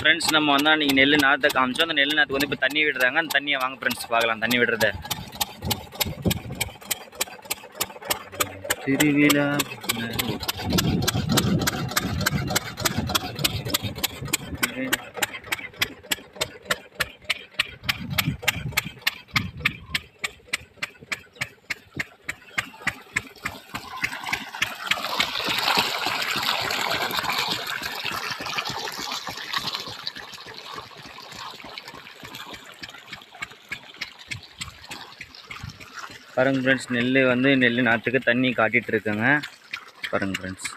Friends நம்ம வந்து அன்றைக்கி நெல் நாற்றை காமிச்சோம். அந்த நெல் நாற்றுக்கு வந்து இப்போ தண்ணி விடுறாங்க. அந்த தண்ணியை வாங்க ஃப்ரெண்ட்ஸ் பார்க்கலாம் தண்ணி விடுறத. திருவிழா பாருங்கள் ஃப்ரெண்ட்ஸ், நெல் நாற்றுக்கு தண்ணி காட்டிகிட்டு இருக்குங்க. பாருங்கள் ஃப்ரெண்ட்ஸ்.